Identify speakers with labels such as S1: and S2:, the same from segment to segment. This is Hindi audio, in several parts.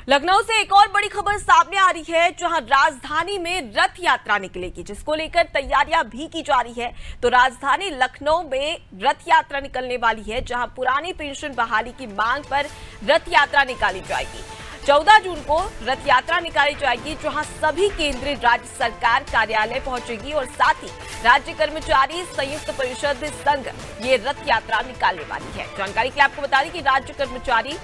S1: लखनऊ से एक और बड़ी खबर सामने आ रही है, जहां राजधानी में रथ यात्रा निकलेगी, जिसको लेकर तैयारियां भी की जा रही है। तो राजधानी लखनऊ में रथ यात्रा निकलने वाली है, जहां पुरानी पेंशन बहाली की मांग पर रथ यात्रा निकाली जाएगी। 14 जून को रथ यात्रा निकाली जाएगी, जहां सभी केंद्रीय राज्य सरकार कार्यालय पहुंचेगी और साथ ही राज्य कर्मचारी संयुक्त परिषद संघ ये रथ यात्रा निकालने वाली है। जानकारी के लिए आपको बता दें कि राज्य कर्मचारी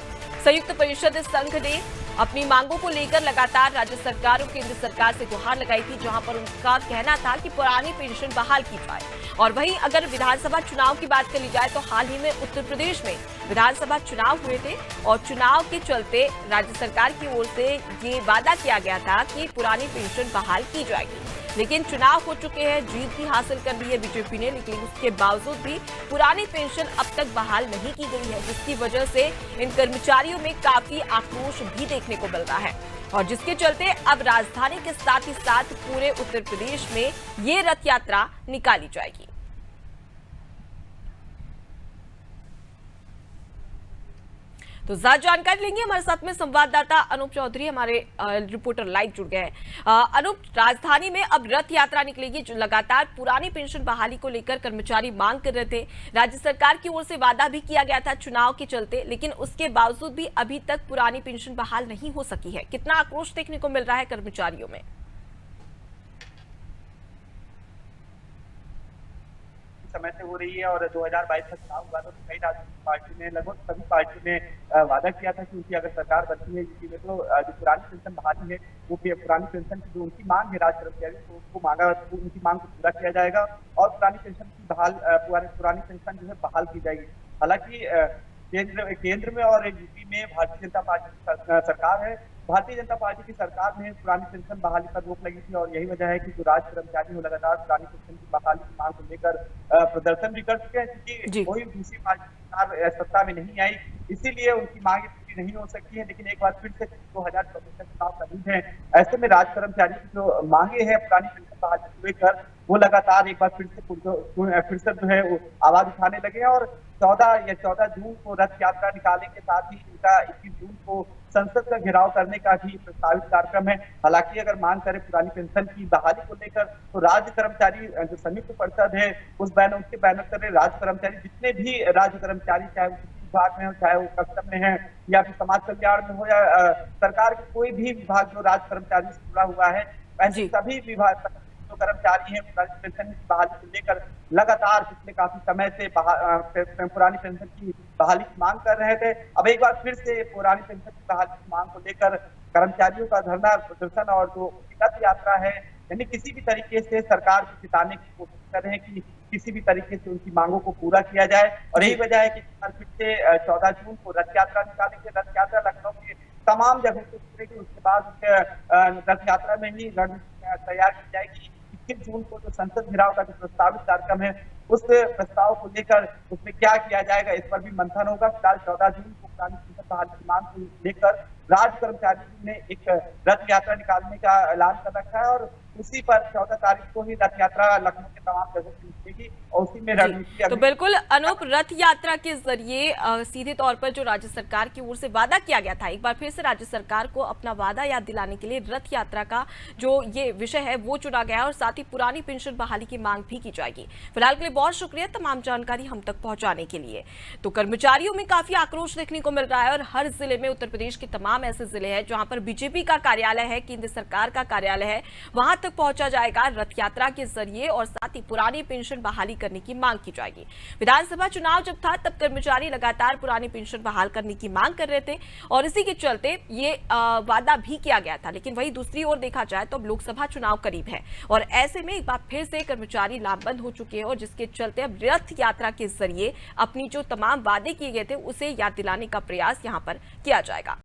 S1: संयुक्त परिषद संघ ने अपनी मांगों को लेकर लगातार राज्य सरकार और केंद्र सरकार से गुहार लगाई थी, जहां पर उनका कहना था कि पुरानी पेंशन बहाल की जाए। और वहीं अगर विधानसभा चुनाव की बात कर ली जाए तो हाल ही में उत्तर प्रदेश में विधानसभा चुनाव हुए थे और चुनाव के चलते राज्य सरकार की ओर से ये वादा किया गया था कि पुरानी पेंशन बहाल की जाएगी। लेकिन चुनाव हो चुके हैं, जीत भी हासिल कर ली है बीजेपी ने, लेकिन उसके बावजूद भी पुरानी पेंशन अब तक बहाल नहीं की गई है, जिसकी वजह से इन कर्मचारियों में काफी आक्रोश भी देखने को मिल रहा है। और जिसके चलते अब राजधानी के साथ ही साथ पूरे उत्तर प्रदेश में ये रथ यात्रा निकाली जाएगी। तो ज्यादा जानकारी लेंगे, हमारे साथ में संवाददाता अनूप चौधरी हमारे रिपोर्टर लाइव जुड़ गए हैं। अनूप, राजधानी में अब रथ यात्रा निकलेगी, जो लगातार पुरानी पेंशन बहाली को लेकर कर्मचारी मांग कर रहे थे। राज्य सरकार की ओर से वादा भी किया गया था चुनाव के चलते, लेकिन उसके बावजूद भी अभी तक पुरानी पेंशन बहाल नहीं हो सकी है। कितना आक्रोश देखने को मिल रहा है कर्मचारियों में?
S2: समय से हो रही है और 2022 का चुनाव हुआ तो कई राजनीतिक पार्टी ने, लगभग सभी पार्टी ने वादा किया था कि उनकी अगर सरकार बनती है यूपी में तो जो पुरानी पेंशन बहाली है वो पुरानी पेंशन की जो उनकी मांग है राज्य कर्मचारी तो उसको मांगा, तो उनकी मांग को पूरा किया जाएगा और पुरानी पेंशन की पुरानी पेंशन जो है बहाल की जाएगी। हालांकि केंद्र में और यूपी में भारतीय जनता पार्टी की सरकार है। भारतीय जनता पार्टी की सरकार में पुरानी पेंशन बहाली पर रोक लगी थी और यही वजह है कि जो राज्य कर्मचारी हो लगातार पुरानी पेंशन की बहाली की मांग को लेकर प्रदर्शन भी कर चुके हैं, क्योंकि कोई दूसरी पार्टी सत्ता में नहीं आई, इसीलिए उनकी मांगे पूरी नहीं हो सकती है। लेकिन एक बार फिर से 2024 का चुनाव करीब है, ऐसे में राज्य कर्मचारी की जो मांगे हैं पुरानी पेंशन बहाली को लेकर वो लगातार एक बार फिर से जो है वो आवाज उठाने लगे हैं। और 14 जून को रथ यात्रा निकालने के साथ ही इनका 21 जून को संसद का घेराव करने का भी प्रस्तावित कार्यक्रम है। हालांकि अगर मांग करें पुरानी पेंशन की बहाली को लेकर तो राज्य कर्मचारी जो संयुक्त परिषद है उसके बैनर तले राज्य कर्मचारी, जितने भी राज्य कर्मचारी चाहे वो किसी विभाग में हो, चाहे वो कस्टम में है या फिर समाज कल्याण में हो या सरकार के कोई भी विभाग जो राज्य कर्मचारी से जुड़ा हुआ है, ऐसे सभी विभाग जो कर्मचारी हैं पुरानी पेंशन की बहाली को लेकर लगातार पिछले काफी समय से पुरानी पेंशन की बहाली की मांग कर रहे थे। अब एक बार फिर से पुरानी पेंशन की बहाली की मांग को लेकर कर्मचारियों का धरना प्रदर्शन और जो रथ यात्रा है, यानी किसी भी तरीके से सरकार को जिताने की कोशिश कर रहे हैं कि किसी भी तरीके से उनकी मांगों को पूरा किया जाए। और यही वजह है कि फिर से 14 जून को रथ यात्रा निकालेंगे। रथ यात्रा लखनऊ के तमाम जगहों से गुजरेगी, उसके बाद रथ यात्रा में ही रणनीति तैयार की जाएगी। 21 जून को जो संसद घेराव का जो प्रस्तावित कार्यक्रम है उस प्रस्ताव को लेकर उसमें क्या किया जाएगा इस पर भी मंथन होगा। फिलहाल 14 जून को पुरानी पेंशन बहाली की मांग को लेकर राज्य कर्मचारी ने एक रथ यात्रा निकालने का ऐलान कर रखा है और उसी पर 14 तारीख को ही रथ यात्रा लखनऊ के तमाम जगहों से निकलेगी और उसी में रणनीति।
S1: तो बिल्कुल अनूप, रथ यात्रा के जरिए सीधे तौर पर जो राज्य सरकार की ओर से वादा किया गया था, एक बार फिर से राज्य सरकार को अपना वादा याद दिलाने के लिए रथ यात्रा का जो ये विषय है वो चुना गया है और साथ ही पुरानी पेंशन बहाली की मांग भी की जाएगी। फिलहाल के लिए बहुत शुक्रिया तमाम जानकारी हम तक पहुंचाने के लिए। तो कर्मचारियों में काफी आक्रोश देखने को मिल रहा है और हर जिले में, उत्तर प्रदेश के तमाम ऐसे जिले हैं जहां पर बीजेपी का कार्यालय है, केंद्र सरकार का कार्यालय है, वहां तक पहुंचा जाएगा रथ यात्रा के जरिए और साथ ही पुरानी पेंशन बहाली करने की मांग की जाएगी। विधानसभा चुनाव जब था तब कर्मचारी लगातार पुरानी पेंशन बहाल करने की मांग कर रहे थे और इसी के चलते ये वादा भी किया गया था। लेकिन वही दूसरी ओर देखा जाए तो अब लोकसभा चुनाव करीब है और ऐसे में एक बार फिर से कर्मचारी लामबंद हो चुके हैं और जिसके चलते अब रथ यात्रा के जरिए अपनी जो तमाम वादे किए गए थे उसे याद दिलाने का प्रयास यहां पर किया जाएगा।